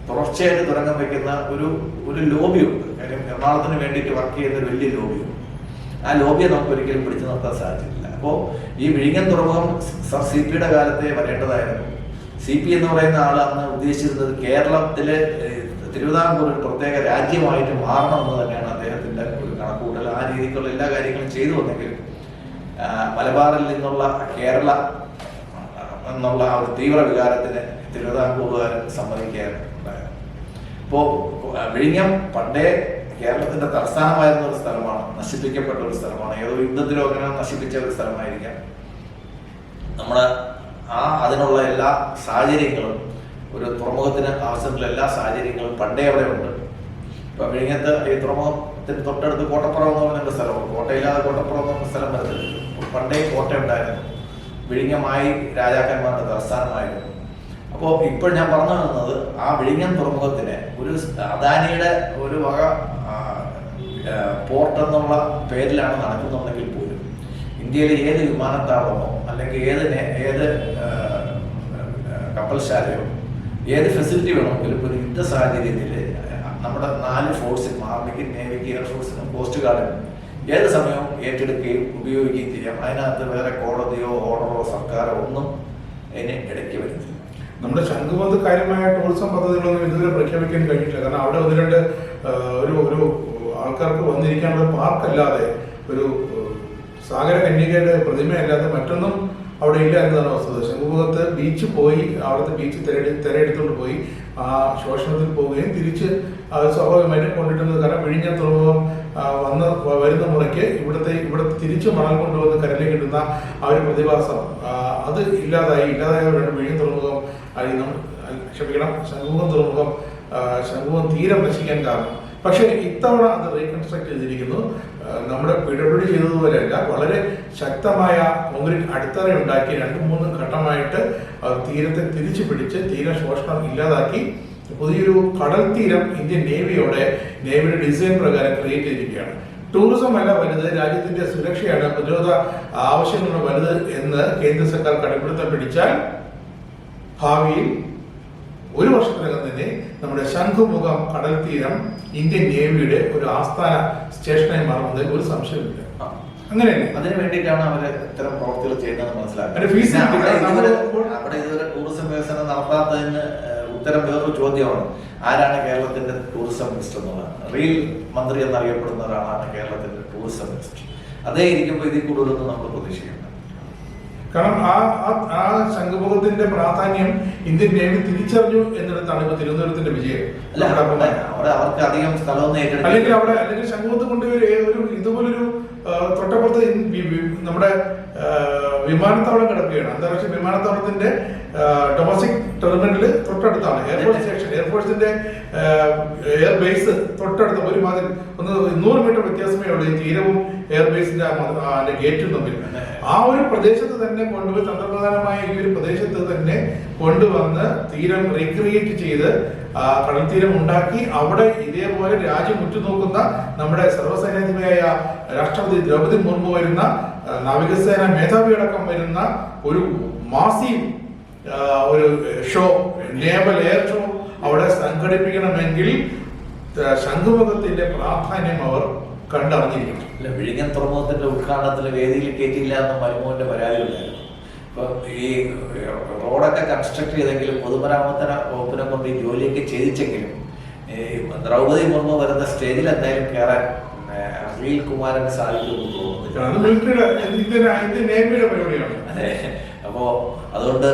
തുടർച്ചയായിട്ട് തുരങ്കം വയ്ക്കുന്ന ഒരു ലോബിയുണ്ട്. കാര്യം എറണാകുളത്തിന് വേണ്ടിയിട്ട് വർക്ക് ചെയ്യുന്ന ഒരു വലിയ ലോബിയുണ്ട്. ആ ലോബിയെ നമുക്ക് ഒരിക്കലും പിടിച്ചു നിർത്താൻ സാധിച്ചിട്ടില്ല. അപ്പോൾ ഈ വിഴിഞ്ഞം തുറമുഖം CP യുടെ കാലത്തെ വരേണ്ടതായിരുന്നു. CP എന്ന് പറയുന്ന ആൾ അന്ന് ഉദ്ദേശിച്ചിരുന്നത് കേരളത്തിലെ തിരുവിതാംകൂർ ഒരു പ്രത്യേക രാജ്യമായിട്ട് മാറണമെന്ന് തന്നെയാണ് അദ്ദേഹത്തിന്റെ ഒരു കണക്കുകൂട്ടൽ. ആ രീതിക്കുള്ള എല്ലാ കാര്യങ്ങളും ചെയ്തു വന്നെങ്കിലും മലബാറിൽ നിന്നുള്ള കേരള എന്നുള്ള ആ ഒരു തീവ്ര വികാരത്തിന് തിരുവിതാംകൂറുകാരൻ സമ്മതിക്കാറുണ്ടായിരുന്നു. അപ്പോൾ വിഴിഞ്ഞം പണ്ടേ കേരളത്തിന്റെ തലസ്ഥാനമായിരുന്ന ഒരു സ്ഥലമാണ്, നശിപ്പിക്കപ്പെട്ട ഒരു സ്ഥലമാണ്. ഏതോ യുദ്ധത്തിലോ അങ്ങനെ നശിപ്പിച്ച ഒരു സ്ഥലമായിരിക്കാം. നമ്മുടെ അതിനുള്ള എല്ലാ സാഹചര്യങ്ങളും, ഒരു തുറമുഖത്തിന് ആവശ്യമുള്ള എല്ലാ സാഹചര്യങ്ങളും പണ്ടേ അവിടെ ഉണ്ട്. ഇപ്പൊ വിഴിഞ്ഞത്ത് ഈ തുറമുഖത്തിന് തൊട്ടടുത്ത് കോട്ടപ്പുറം എന്ന് പറയുന്ന സ്ഥലമുണ്ട്. കോട്ടയില്ലാതെ കോട്ടപ്പുറം എന്ന് പറഞ്ഞ സ്ഥലം വരുന്നില്ല. പണ്ടേ കോട്ട ഉണ്ടായിരുന്നു. വിഴിഞ്ഞമായി രാജാക്കന്മാരുടെ തലസ്ഥാനമായിരുന്നു. അപ്പോൾ ഇപ്പോൾ ഞാൻ പറഞ്ഞു തന്നത് ആ വിഴിഞ്ഞം തുറമുഖത്തിന് ഒരു അദാനിയുടെ ഒരു വക പോർട്ട് എന്നുള്ള പേരിലാണ് നടക്കുന്നുണ്ടെങ്കിൽ പോലും ഇന്ത്യയിലെ ഏത് വിമാനത്താവളമോ അല്ലെങ്കിൽ ഏത് കപ്പൽശാലയോ ഏത് ഫെസിലിറ്റി വേണമെങ്കിലും ഒരു യുദ്ധ സാഹചര്യത്തിൽ നമ്മുടെ 4 ഫോഴ്സിനും, ആർമിക്കും നേവിക്കും എയർഫോഴ്സിനും കോസ്റ്റ് ഗാർഡിനും ഏത് സമയവും ഏറ്റെടുക്കുകയും ഉപയോഗിക്കുകയും ചെയ്യാം. അതിനകത്ത് വേറെ കോടതിയോ ഓർഡറോ സർക്കാരോ ഒന്നും അതിന് ഇടയ്ക്ക് വരുന്നില്ല. നമ്മുടെ ശംഖുമുഖത്ത് കാര്യമായ ടൂറിസം പദ്ധതികളൊന്നും ഇതുവരെ പ്രഖ്യാപിക്കാൻ കഴിഞ്ഞിട്ടില്ല. കാരണം അവിടെ 1-2 ഒരു ആൾക്കാർക്ക് വന്നിരിക്കാനുള്ള പാർക്കല്ലാതെ, ഒരു സാഗര കന്യകയുടെ പ്രതിമയല്ലാതെ മറ്റൊന്നും അവിടെ ഇല്ല എന്നതാണ് വസ്തുത. ശംഖുമുഖത്ത് ബീച്ച് പോയി, അവിടുത്തെ ബീച്ച് തിരയെടുത്തുകൊണ്ട് പോയി ആ ശോഷണത്തിൽ പോവുകയും തിരിച്ച് സ്വാഭാവികമായിട്ട് കൊണ്ടിട്ടുന്നത്. കാരണം വിഴിഞ്ഞം തുറമുഖം വരുന്ന മുറയ്ക്ക് ഇവിടുത്തെ തിരിച്ച് മണൽ കൊണ്ടുവന്ന് കരയിലേക്ക് ഇടുന്ന ആ ഒരു പ്രതിഭാസം അത് ഇല്ലാതായവരാണ് വിഴിഞ്ഞം തുറമുഖം ശംഖുമുഖം തീരം നശിക്കാൻ കാരണം. പക്ഷേ ഇത്തവണ അത് റീകൺസ്ട്രക്ട് ചെയ്തിരിക്കുന്നു. നമ്മുടെ PWD ചെയ്തതുപോലെയല്ല, വളരെ ശക്തമായ കോൺക്രീറ്റ് അടിത്തറ ഉണ്ടാക്കി 2-3 ഘട്ടമായിട്ട് തീരത്തെ തിരിച്ചു പിടിച്ച് തീരശോഷണം ഇല്ലാതാക്കി പുതിയൊരു കടൽ തീരം ഇന്ത്യൻ നേവിയുടെ ഡിസൈൻ പ്രകാരം ക്രിയേറ്റ് ചെയ്തിരിക്കുകയാണ്. ടൂറിസം അല്ല വലുത്, രാജ്യത്തിന്റെ സുരക്ഷയാണ്, പ്രതിരോധ ആവശ്യങ്ങളുടെ വലുത് എന്ന് കേന്ദ്ര സർക്കാർ കടപ്പിടുത്തം പിടിച്ചാൽ ഭാവിയിൽ 1 വർഷത്തിനകം തന്നെ നമ്മുടെ ശംഖുമുഖം കടൽ തീരം ഇന്ത്യൻ നേവിയുടെ ഒരു ആസ്ഥാന സ്റ്റേഷനായി മാറുന്നതിൽ ഒരു സംശയമില്ല. അങ്ങനെയല്ലേ? അതിനു വേണ്ടിയിട്ടാണ് അവര് ഇത്തരം പ്രവർത്തികൾ ചെയ്യുന്നത് മനസ്സിലാക്കുന്നത്. അവിടെ ഇതുവരെ ടൂറിസം വികസനം നടത്താത്തതിന് ഉത്തരം വേറൊരു ചോദ്യമാണ്, ആരാണ് കേരളത്തിന്റെ ടൂറിസം മിനിസ്റ്റർ എന്നുള്ളത്. റീൽ മന്ത്രി എന്നറിയപ്പെടുന്ന ഒരാളാണ് കേരളത്തിന്റെ ടൂറിസം മിനിസ്റ്റർ. അതേ ഇരിക്കുമ്പോൾ ഇതിൽ കൂടുതലൊന്നും നമ്മൾ പ്രതീക്ഷിക്കുന്നത്. കാരണം ആ ശംഖുമുഖത്തിന്റെ പ്രാധാന്യം ഇന്ത്യൻ നേവി തിരിച്ചറിഞ്ഞു എന്നിടത്താണ് ഇപ്പൊ തിരുവനന്തപുരത്തിന്റെ വിജയം. അവിടെ അവർക്ക് അധികം സ്ഥലമൊന്നും അല്ലെങ്കിൽ അല്ലെങ്കിൽ ശംഖുമുഖത്ത് കൊണ്ടുപോയി ഒരു ഇതുപോലൊരു തൊട്ടപ്പുറത്ത് നമ്മുടെ വിമാനത്താവളം കിടക്കുകയാണ്. അന്താരാഷ്ട്ര വിമാനത്താവളത്തിന്റെ ഡൊമസ്റ്റിക് ടെർമിനല് തൊട്ടടുത്താണ്. എയർഫോഴ്സ് സ്റ്റേഷൻ, എയർഫോഴ്സിന്റെ എയർ ബേസ് തൊട്ടടുത്ത് ഒരുമാതിരി 100 മീറ്റർ വ്യത്യാസമേ ഉള്ളൂ ഈ തീരവും എയർബേസിന്റെ ഗേറ്റും തമ്മിൽ. ആ ഒരു പ്രദേശത്ത് തന്നെ കൊണ്ടുപോയി തന്ത്രപ്രധാനമായ ഈ ഒരു പ്രദേശത്ത് തന്നെ കൊണ്ടുവന്ന് തീരം റീക്രിയേറ്റ് ചെയ്ത് കടൽ തീരം ഉണ്ടാക്കി അവിടെ ഇതേപോലെ രാജ്യം ഉറ്റുനോക്കുന്ന നമ്മുടെ സർവ്വസൈന്യാധിപയായ രാഷ്ട്രപതി ദ്രൗപദി മുർമു വരുന്ന നാവികസേന മേധാവി അടക്കം വരുന്ന ഒരു മാസീവ് ഒരു ഷോ, നേവൽ എയർ ഷോ അവിടെ സംഘടിപ്പിക്കണമെങ്കിൽ ശംഖുമുഖത്തിന്റെ പ്രാധാന്യം അവർ കണ്ടറിഞ്ഞിരിക്കണം. വിഴിഞ്ഞം തുറമുഖത്തിന്റെ ഉദ്ഘാടനത്തിന് വേദിയിൽ കയറ്റിയില്ല എന്ന മരുമോന്റെ പരാതി ഉണ്ടായിരുന്നു. ഇപ്പൊ ഈ റോഡൊക്കെ കൺസ്ട്രക്ട് ചെയ്തെങ്കിലും പൊതുമരാമത്ത് വകുപ്പിനെ കൊണ്ട് ഈ ജോലിയൊക്കെ ചെയ്തിച്ചെങ്കിലും ദ്രൗപദി മുർമു വരുന്ന സ്റ്റേജിൽ എന്തായാലും കയറാൻ അഖിൽ കുമാരന് സാധിക്കുമെന്ന് തോന്നുന്നില്ല. അതെ, അപ്പോ അതുകൊണ്ട്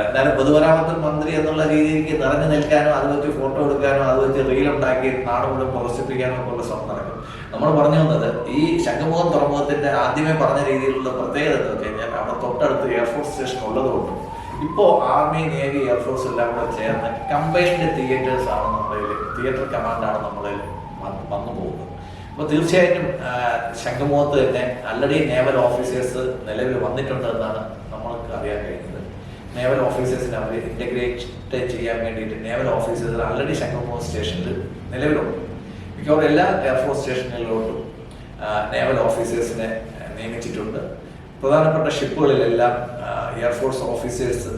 എന്നാലും പൊതുമരാമത്ത് മന്ത്രി എന്നുള്ള രീതിക്ക് നിറഞ്ഞു നിൽക്കാനോ അത് വെച്ച് ഫോട്ടോ എടുക്കാനോ അത് വെച്ച് റീലുണ്ടാക്കി നാട് മുഴുവൻ പ്രദർശിപ്പിക്കാനോ ഒക്കെയുള്ള ശ്രമം നടക്കും. നമ്മൾ പറഞ്ഞു വന്നത് ഈ ശംഖുമുഖം തുറമുഖത്തിന്റെ ആദ്യമേ പറഞ്ഞ രീതിയിലുള്ള പ്രത്യേകത എന്ന് വെച്ച് കഴിഞ്ഞാൽ അവിടെ തൊട്ടടുത്ത് എയർഫോഴ്സ് സ്റ്റേഷൻ ഉള്ളതുകൊണ്ട് ഇപ്പോൾ ആർമി, നേവി, എയർഫോഴ്സ് എല്ലാം കൂടെ ചേർന്ന് കമ്പൈൻഡ് തിയേറ്റേഴ്സ് ആണ് നമ്മുടെ തിയേറ്റർ കമാൻഡാണ് നമ്മുടെ വന്നു പോകുന്നത്. അപ്പോൾ തീർച്ചയായിട്ടും ശംഖുമുഖത്ത് തന്നെ ആൾറെഡി നേവൽ ഓഫീസേഴ്സ് നിലവിൽ വന്നിട്ടുണ്ട് എന്നാണ് നമ്മൾക്ക് അറിയാൻ കഴിയുന്നത്. നേവൽ ഓഫീസേഴ്സിനെ അവർ ഇന്റഗ്രേറ്റ് ചെയ്യാൻ വേണ്ടിയിട്ട് നേവൽ ഓഫീസേഴ്സ് ആൾറെഡി ശംഖുമുഖം സ്റ്റേഷനിൽ നിലവിലുണ്ട്. മിക്കവാറും എല്ലാ എയർഫോഴ്സ് സ്റ്റേഷനുകളിലോട്ടും നേവൽ ഓഫീസേഴ്സിനെ നിയമിച്ചിട്ടുണ്ട്. പ്രധാനപ്പെട്ട ഷിപ്പുകളിലെല്ലാം എയർഫോഴ്സ് ഓഫീസേഴ്സ്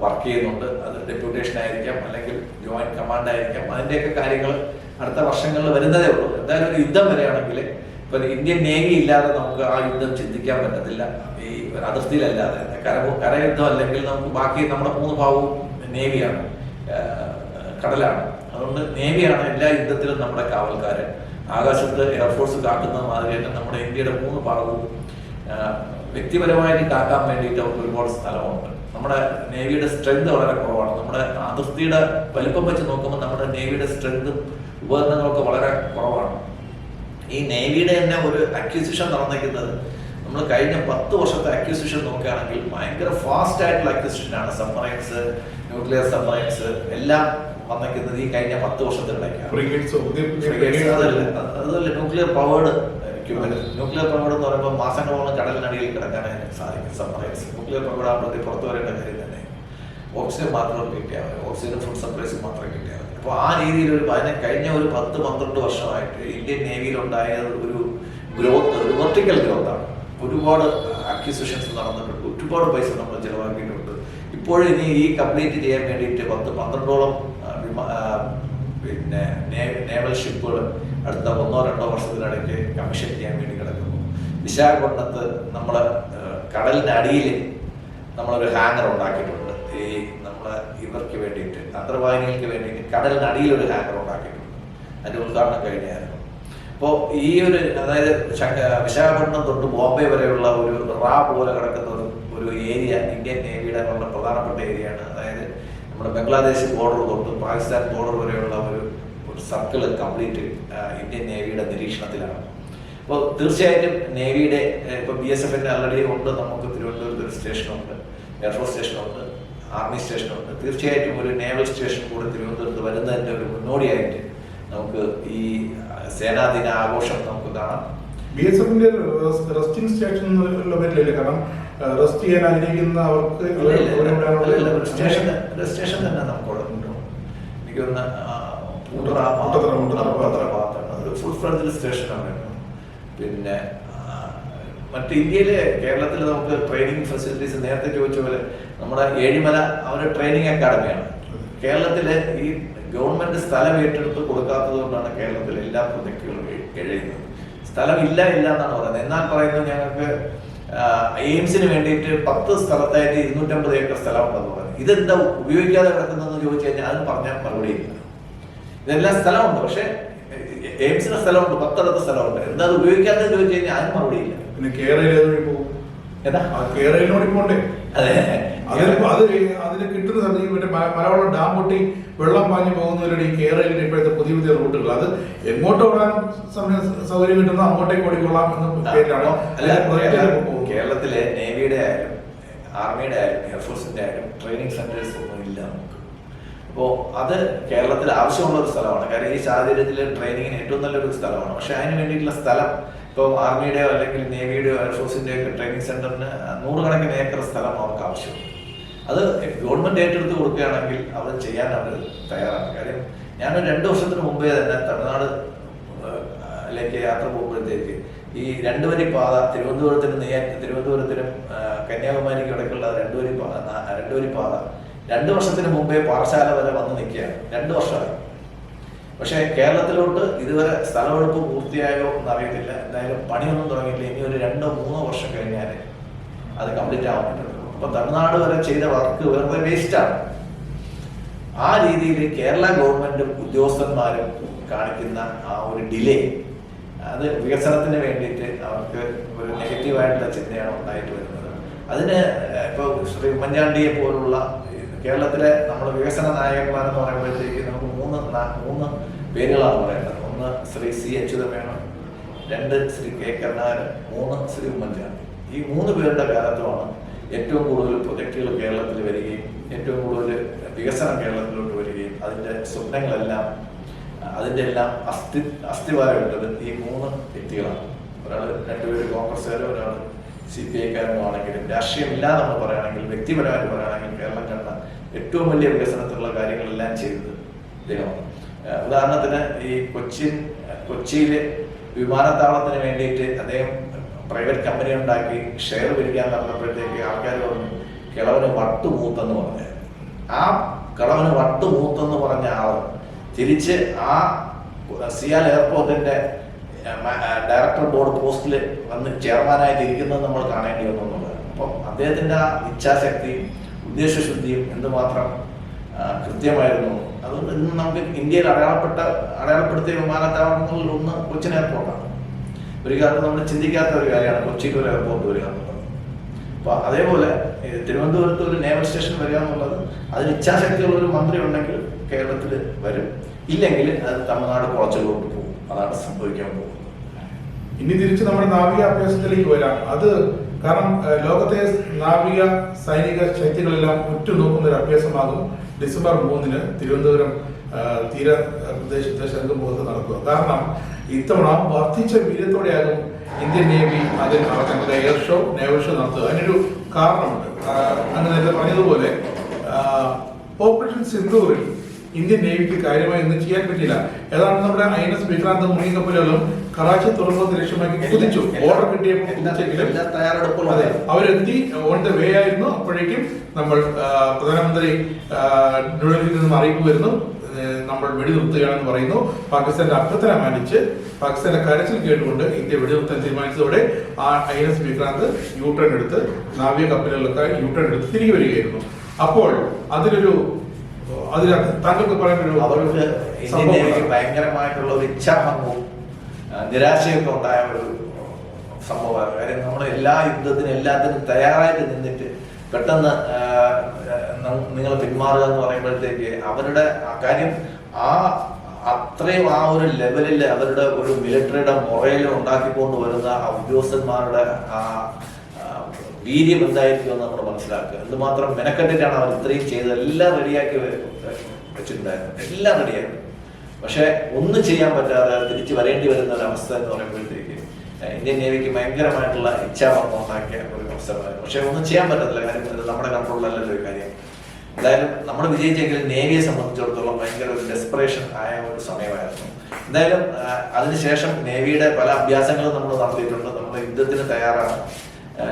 വർക്ക് ചെയ്യുന്നുണ്ട്. അത് ഡെപ്യൂട്ടേഷൻ ആയിരിക്കാം, അല്ലെങ്കിൽ ജോയിന്റ് കമാൻഡ് ആയിരിക്കാം. അതിൻ്റെയൊക്കെ കാര്യങ്ങൾ അടുത്ത വർഷങ്ങളിൽ വരുന്നതേ ഉള്ളൂ. എന്തായാലും ഒരു യുദ്ധം വരെയാണെങ്കിൽ ഇപ്പൊ ഇന്ത്യൻ നേവി ഇല്ലാതെ നമുക്ക് ആ യുദ്ധം ചിന്തിക്കാൻ പറ്റത്തില്ല. ഈ അതിർത്തിയിലല്ലാതെ കരയുദ്ധം അല്ലെങ്കിൽ നമുക്ക് ബാക്കി നമ്മുടെ 3 ഭാഗവും നേവിയാണ്, കടലാണ്. അതുകൊണ്ട് നേവിയാണ് എല്ലാ യുദ്ധത്തിലും നമ്മുടെ കാവൽക്കാരൻ. ആകാശത്ത് എയർഫോഴ്സ് കാക്കുന്ന മാതിരിയായിട്ട് നമ്മുടെ ഇന്ത്യയുടെ 3 ഭാഗവും വ്യക്തിപരമായിട്ട് കാക്കാൻ വേണ്ടിയിട്ട് അവർക്ക് ഒരുപാട് സ്ഥലമുണ്ട്. നമ്മുടെ നേവിയുടെ സ്ട്രെങ്ത് വളരെ കുറവാണ്. നമ്മുടെ അതിർത്തിയുടെ വലിപ്പം വെച്ച് നോക്കുമ്പോൾ നമ്മുടെ നേവിയുടെ സ്ട്രെങ്തും ഉപകരണങ്ങളൊക്കെ വളരെ കുറവാണ്. ഈ നേവിയുടെ തന്നെ ഒരു അക്വിസിഷൻ നടന്നിരിക്കുന്നത് നമ്മൾ കഴിഞ്ഞ 10 വർഷത്തെ അക്വിസിഷൻ നോക്കുകയാണെങ്കിൽ ഭയങ്കര ഫാസ്റ്റ് ആയിട്ടുള്ള അക്വിസിഷനാണ്. സബ്മറൈൻസ്, ന്യൂക്ലിയർ സബ്മറൈൻസ് എല്ലാം വന്നിരിക്കുന്നത് ഈ കഴിഞ്ഞ 10 വർഷത്തിനിടയ്ക്കാണ്. അതുപോലെ ന്യൂക്ലിയർ പവേർഡ് ന്യൂക്ലിയർ പവേർഡ് എന്ന് പറയുമ്പോൾ മാസങ്ങളോളം കടലിനടിയിൽ കിടക്കാൻ സാധിക്കും സബ്മറൈൻസ്. ന്യൂക്ലിയർ പവേർഡ് ആകുമ്പോഴത്തേക്ക് പുറത്തു വരേണ്ട കാര്യം തന്നെ ഓക്സിജൻ മാത്രം കിട്ടിയാൽ മതി, ഓക്സിജൻ ഫുഡ് സപ്ലൈസ് മാത്രം കിട്ടിയാൽ മതി. അപ്പോൾ ആ രീതിയിൽ കഴിഞ്ഞ ഒരു 10-12 വർഷമായിട്ട് ഇന്ത്യൻ നേവിയിലുണ്ടായ ഒരു ഗ്രോത്ത്, ഒരു വെർട്ടിക്കൽ ഗ്രോത്താണ്. ഒരുപാട് അക്വിസിഷൻസ് നടന്നിട്ടുണ്ട്, ഒരുപാട് പൈസ നമ്മൾ ചിലവാക്കിയിട്ടുണ്ട്. ഇപ്പോഴും ഇനി ഈ കംപ്ലീറ്റ് ചെയ്യാൻ വേണ്ടിയിട്ട് 10-12ഓളം പിന്നെ നേവൽ ഷിപ്പുകൾ അടുത്ത 1-2 വർഷത്തിനിടയ്ക്ക് കമ്മീഷൻ ചെയ്യാൻ വേണ്ടി കിടക്കുന്നു. വിശാഖപട്ടണത്ത് നമ്മള് കടലിനടിയിൽ നമ്മളൊരു ഹാങ്ങർ ഉണ്ടാക്കിയിട്ടുണ്ട്. ഈ നമ്മളെ ഇവർക്ക് വേണ്ടിയിട്ട്, അന്തർവാഹിനികൾക്ക് വേണ്ടിയിട്ട് കടലിനടിയിൽ ഒരു ഹാങ്ങർ ഉണ്ടാക്കിയിട്ടുണ്ട്. അതിന്റെ ഉദ്ഘാടനം കഴിഞ്ഞായിരുന്നു. അപ്പോൾ ഈ ഒരു അതായത് വിശാഖപട്ടണം തൊട്ട് ബോംബെ വരെയുള്ള ഒരു പോലെ കിടക്കുന്ന ഒരു ഏരിയ ഇന്ത്യൻ നേവിയുടെ വളരെ പ്രധാനപ്പെട്ട ഏരിയയാണ്. അതായത് നമ്മുടെ ബംഗ്ലാദേശ് ബോർഡർ തൊട്ട് പാകിസ്ഥാൻ ബോർഡർ വരെയുള്ള ഒരു സർക്കിള് കംപ്ലീറ്റ് ഇന്ത്യൻ നേവിയുടെ നിരീക്ഷണത്തിലാണ്. അപ്പോൾ തീർച്ചയായിട്ടും നേവിയുടെ ഇപ്പൊ BSFന്റെ ആൾറെഡി ഉണ്ട്. നമുക്ക് തിരുവനന്തപുരത്ത് ഒരു സ്റ്റേഷനുണ്ട്, എയർഫോഴ്സ് സ്റ്റേഷനുണ്ട്, ആർമി സ്റ്റേഷനുണ്ട്. തീർച്ചയായിട്ടും ഒരു നേവൽ സ്റ്റേഷൻ കൂടി തിരുവനന്തപുരത്ത് വരുന്നതിന്റെ ഒരു മുന്നോടിയായിട്ട് നമുക്ക് ഈ സേനാദിന ആഘോഷം നമുക്ക് കാണാം. BSFന്റെ റെസ്റ്റിംഗ് സ്റ്റേഷൻ പറ്റില്ല, കാരണം റെസ്റ്റ് ചെയ്യാൻ ആഗ്രഹിക്കുന്ന അവർക്ക് സ്റ്റേഷൻ തന്നെ നമുക്കവിടെ ഉണ്ട്. എനിക്ക് ഫുൾ ഫ്രണ്ടിൽ സ്റ്റേഷനാണ്. പിന്നെ മറ്റ് ഇന്ത്യയിലെ കേരളത്തിൽ നമുക്ക് ട്രെയിനിങ് ഫെസിലിറ്റീസ് നേരത്തെ ചോദിച്ച പോലെ നമ്മുടെ ഏഴിമല അവരുടെ ട്രെയിനിങ് അക്കാഡമിയാണ്. കേരളത്തിലെ ഈ ഗവൺമെന്റ് സ്ഥലം ഏറ്റെടുത്ത് കൊടുക്കാത്തത് കൊണ്ടാണ് കേരളത്തിലെ എല്ലാ പ്രൊജക്ടുകളും എഴുതുന്നത്. സ്ഥലം ഇല്ല എന്നാണ് പറയുന്നത്. എന്നാൽ പറയുന്നത് ഞങ്ങൾക്ക് എയിംസിന് വേണ്ടിയിട്ട് 10 സ്ഥലത്തായിട്ട് 250 ഏക്കർ സ്ഥലം ഉണ്ടെന്ന് പറയുന്നത്. ഇതെന്താ ഉപയോഗിക്കാതെ കിടക്കുന്നതെന്ന് ചോദിച്ചു കഴിഞ്ഞാൽ അത് പറഞ്ഞാൽ മറുപടിയില്ല. ഇതെല്ലാം സ്ഥലമുണ്ട്, പക്ഷെ എയിംസിന് സ്ഥലമുണ്ട്, 10 സ്ഥലമുണ്ട്. എന്താ അത് ഉപയോഗിക്കാതെ ചോദിച്ചു കഴിഞ്ഞാൽ അതിന് മറുപടിയില്ല. പിന്നെ കേരള ഏതാ കേരളയിലോട് പോണ്ടേ? അതെ, അതിന് കിട്ടുന്ന സമയം മറ്റേ മലവെള്ളം ഡാം പൊട്ടി വെള്ളം പാഞ്ഞു പോകുന്നവരുടെ ഈ കേരളയിലെ ഇപ്പോഴത്തെ പുതിയ പുതിയ റൂട്ടുകൾ, അത് എങ്ങോട്ട് ഓടാൻ സൗകര്യം കിട്ടുന്ന അങ്ങോട്ടേക്ക് ഓടിക്കൊള്ളാം എന്ന പേരിലാണ് കേരളത്തിലെ നേവിയുടെ ആയാലും ആർമിയുടെ ആയാലും എയർഫോഴ്സിന്റെ ആയാലും ട്രെയിനിങ് സെന്റേഴ്സ് ഒന്നും ഇല്ല നമുക്ക്. അപ്പോൾ അത് കേരളത്തിൽ ആവശ്യമുള്ള ഒരു സ്ഥലമാണ്. കാരണം ഈ സാഹചര്യത്തിൽ ട്രെയിനിങ്ങിന് ഏറ്റവും നല്ലൊരു സ്ഥലമാണ്. പക്ഷെ അതിന് വേണ്ടിയിട്ടുള്ള സ്ഥലം ഇപ്പോൾ ആർമിയുടെയോ അല്ലെങ്കിൽ നേവിയുടെയോ എയർഫോഴ്സിന്റെയോ ഒക്കെ ട്രെയിനിങ് സെന്ററിന് 100 കണക്കിന് ഏക്കർ സ്ഥലം അവർക്ക് ആവശ്യമുണ്ട്. അത് ഗവൺമെന്റ് ഏറ്റെടുത്ത് കൊടുക്കുകയാണെങ്കിൽ അവർ ചെയ്യാൻ അവർ തയ്യാറാണ്. കാര്യം ഞാൻ 2 വർഷത്തിന് മുമ്പേ തന്നെ തമിഴ്നാടിലേക്ക് യാത്ര പോകുമ്പോഴത്തേക്ക് ഈ 2 വരി പാത തിരുവനന്തപുരത്തിനും കന്യാകുമാരിക്കും ഇടയ്ക്കുള്ള 2 വരി പാത 2 വർഷത്തിന് മുമ്പേ പാറശാല വരെ വന്ന് നിൽക്കുകയാണ്. 2 വർഷമായി. പക്ഷേ കേരളത്തിലോട്ട് ഇതുവരെ സ്ഥലമെടുപ്പ് പൂർത്തിയായോ എന്നറിയത്തില്ല. എന്തായാലും പണിയൊന്നും തുടങ്ങിയില്ല. ഇനി ഒരു 2-3 വർഷം കഴിഞ്ഞാൽ അത് കംപ്ലീറ്റ് ആവാൻ പറ്റുള്ളൂ. അപ്പൊ തമിഴ്നാട് വരെ ചെയ്ത വർക്ക് വെറുതെ വേസ്റ്റാണ്. ആ രീതിയിൽ കേരള ഗവൺമെന്റും ഉദ്യോഗസ്ഥന്മാരും കാണിക്കുന്ന ആ ഒരു ഡിലേ, അത് വികസനത്തിന് വേണ്ടിയിട്ട് അവർക്ക് ഒരു നെഗറ്റീവായിട്ടുള്ള ചിന്തയാണ് ഉണ്ടായിട്ട് വരുന്നത്. അതിന് ഇപ്പോൾ ശ്രീ ഉമ്മൻചാണ്ടിയെ പോലുള്ള കേരളത്തിലെ നമ്മുടെ വികസന നായകന്മാരെന്ന് പറയുമ്പോഴത്തേക്ക് നമുക്ക് മൂന്ന് പേരുകളാണ് പറയേണ്ടത്. 1 ശ്രീ സി അച്യുതമേനോൻ, 2 ശ്രീ കെ കരുണാകരൻ, 3 ശ്രീ ഉമ്മൻചാണ്ടി. ഈ 3 പേരുടെ കാലത്തുമാണ് ഏറ്റവും കൂടുതൽ പ്രൊജക്റ്റുകൾ കേരളത്തിൽ വരികയും ഏറ്റവും കൂടുതൽ വികസനം കേരളത്തിലോട്ട് വരികയും അതിൻ്റെ സ്വപ്നങ്ങളെല്ലാം അതിൻ്റെ എല്ലാം അസ്ഥിവാരം ഇട്ടത് ഈ 3 വ്യക്തികളാണ്. ഒരാൾ 2 പേര് കോൺഗ്രസ്സുകാരോ ഒരാൾ CPI-കാരനോ ആണെങ്കിലും രാഷ്ട്രീയമില്ലാതെ നമ്മൾ പറയുകയാണെങ്കിൽ വ്യക്തിപരമായിട്ട് പറയുകയാണെങ്കിൽ കേരളം കണ്ട ഏറ്റവും വലിയ വികസനത്തിലുള്ള കാര്യങ്ങളെല്ലാം ചെയ്തത് ഇദ്ദേഹമാണ്. ഉദാഹരണത്തിന് ഈ കൊച്ചിയിൽ വിമാനത്താവളത്തിന് വേണ്ടിയിട്ട് അദ്ദേഹം പ്രൈവറ്റ് കമ്പനി ഉണ്ടാക്കി ഷെയർ പിരിക്കാൻ നടന്നപ്പോഴത്തേക്ക് ആൾക്കാർ പറഞ്ഞു കിളവന് വട്ടുമൂത്തെന്ന് പറഞ്ഞു. ആ കിളവന് വട്ടുമൂത്തെന്ന് പറഞ്ഞ ആള് തിരിച്ച് ആ സിയാൽ എയർപോർട്ടിന്റെ ഡയറക്ടർ ബോർഡ് പോസ്റ്റിൽ വന്ന് ചെയർമാനായിട്ട് ഇരിക്കുന്നത് നമ്മൾ കാണേണ്ടി വന്നു എന്നുള്ളത്. അപ്പം അദ്ദേഹത്തിന്റെ ആ ഇച്ഛാശക്തിയും ഉദ്ദേശശുദ്ധിയും എന്തുമാത്രം കൃത്യമായിരുന്നു. അതുകൊണ്ട് ഇന്ന് നമുക്ക് ഇന്ത്യയിൽ അടയാളപ്പെടുത്തിയ വിമാനത്താവളങ്ങളിൽ ഒന്ന് കൊച്ചിൻ എയർപോർട്ടാണ്. ഒരു കാലത്ത് നമ്മൾ ചിന്തിക്കാത്ത ഒരു കാര്യമാണ് കൊച്ചിയിൽ ഒരു എയർപോർട്ട് വരിക എന്നുള്ളത്. അപ്പൊ അതേപോലെ തിരുവനന്തപുരത്ത് ഒരു നേവൽ സ്റ്റേഷൻ വരിക എന്നുള്ളത് അതിന് ഇച്ഛാശക്തിയുള്ള ഒരു മന്ത്രി ഉണ്ടെങ്കിൽ കേരളത്തിൽ വരും, ഇല്ലെങ്കിൽ അത് തമിഴ്നാട് കുളച്ചിലോട്ട് പോകും. അതാണ് സംഭവിക്കാൻ പോകുന്നത്. ഇനി തിരിച്ച് നമ്മുടെ നാവിക അഭ്യാസത്തിലേക്ക് വരാം. അത് കാരണം ലോകത്തെ നാവിക സൈനിക ശക്തികളെല്ലാം ഉറ്റുനോക്കുന്ന ഒരു അഭ്യാസമാകും ഡിസംബർ 3 തിരുവനന്തപുരം തീരപ്രദേശത്തെ ശംഖുമുഖത്ത് നടക്കുക. കാരണം ഇത്തവണ വർദ്ധിച്ച വീര്യത്തോടെയാകും ഇന്ത്യൻ നേവി അതിൽ തങ്ങളുടെ നേവൽ ഷോ നടത്തുക. അതിനൊരു കാരണമുണ്ട്. അങ്ങ് നേരത്തെ പറഞ്ഞതുപോലെ ഓപ്പറേഷൻ സിന്ദൂറിൽ ഇന്ത്യൻ നേവിക്ക് കാര്യമായി ഒന്നും ചെയ്യാൻ പറ്റില്ല. ഏതാണ്ട് നമ്മുടെ INS വിക്രാന്ത് മുങ്ങിക്കപ്പലുകളും കറാച്ചി തുറമുഖത്ത് ലക്ഷ്യമാക്കി കുതിച്ചു. ഓർഡർ കിട്ടിയപ്പോൾ അതെ അവരെത്തി ഓൺ ദ വേ ആയിരുന്നു. അപ്പോഴേക്കും നമ്മൾ പ്രധാനമന്ത്രി ന്യൂഡൽഹിയിൽ നിന്നും അറിയിപ്പ് വരുന്നു, നമ്മൾ വെടിനിർത്തുകയാണെന്ന് പറയുന്നു. പാകിസ്ഥാന്റെ അഭ്യർത്ഥന മാനിച്ച് പാകിസ്ഥാന്റെ കരച്ചിൽ കേട്ടുകൊണ്ട് ഇന്ത്യ വെടിനിർത്താൻ തീരുമാനിച്ചതോടെ ആ INS വിക്രാന്ത് യൂട്ടേൺ എടുത്ത് നാവിക കപ്പലുകളൊക്കെ യൂട്ടേൺ എടുത്ത് തിരികെ വരികയായിരുന്നു. അപ്പോൾ താങ്കൾക്ക് പറയാൻ അവർക്ക് ഇന്ത്യൻ നേവിക്ക് ഭയങ്കരമായിട്ടുള്ള ഒരു ഇച്ഛാഭംഗവും നിരാശയൊക്കെ ഉണ്ടായ ഒരു സംഭവമാണ്. കാര്യം നമ്മൾ എല്ലാ യുദ്ധത്തിനും എല്ലാത്തിനും തയ്യാറായിട്ട് നിന്നിട്ട് പെട്ടെന്ന് നിങ്ങൾ പിന്മാറുക എന്ന് പറയുമ്പോഴത്തേക്ക് അവരുടെ കാര്യം അത്രയും ആ ഒരു ലെവലിൽ അവരുടെ ഒരു മിലിറ്ററിയുടെ മൊറയിൽ ഉണ്ടാക്കിക്കൊണ്ട് വരുന്ന ആ ഉദ്യോഗസ്ഥന്മാരുടെ ആ വീര്യം എന്തായിരിക്കുമെന്ന് നമ്മൾ മനസ്സിലാക്കുക. എന്തുമാത്രം മെനക്കെട്ടിട്ടാണ് അവർ ഇത്രയും ചെയ്തത്. എല്ലാം റെഡിയാക്കി വെച്ചിട്ടുണ്ടായിരുന്നു, എല്ലാം റെഡിയായിരുന്നു. പക്ഷെ ഒന്നും ചെയ്യാൻ പറ്റാതെ തിരിച്ചു വരേണ്ടി വരുന്ന ഒരു അവസ്ഥ എന്ന് പറയുമ്പോഴത്തേക്ക് ഇന്ത്യൻ നേവിക്ക് ഭയങ്കരമായിട്ടുള്ള ഇച്ഛാഭംഗം ഉണ്ടാക്കിയ ഒരു അവസരമായിരുന്നു. പക്ഷെ ഒന്നും ചെയ്യാൻ പറ്റത്തില്ല. കാര്യം ഇത് നമ്മുടെ കൺട്രോളിലല്ലല്ലോ ഒരു കാര്യം. എന്തായാലും നമ്മൾ വിജയിച്ചെങ്കിൽ നേവിയെ സംബന്ധിച്ചിടത്തോളം ഭയങ്കര ഒരു ഡെസ്പറേഷൻ ആയ ഒരു സമയമായിരുന്നു. എന്തായാലും അതിനുശേഷം നേവിയുടെ പല അഭ്യാസങ്ങളും നമ്മൾ നടത്തിയിട്ടുണ്ട്. നമ്മൾ യുദ്ധത്തിന് തയ്യാറാണ്.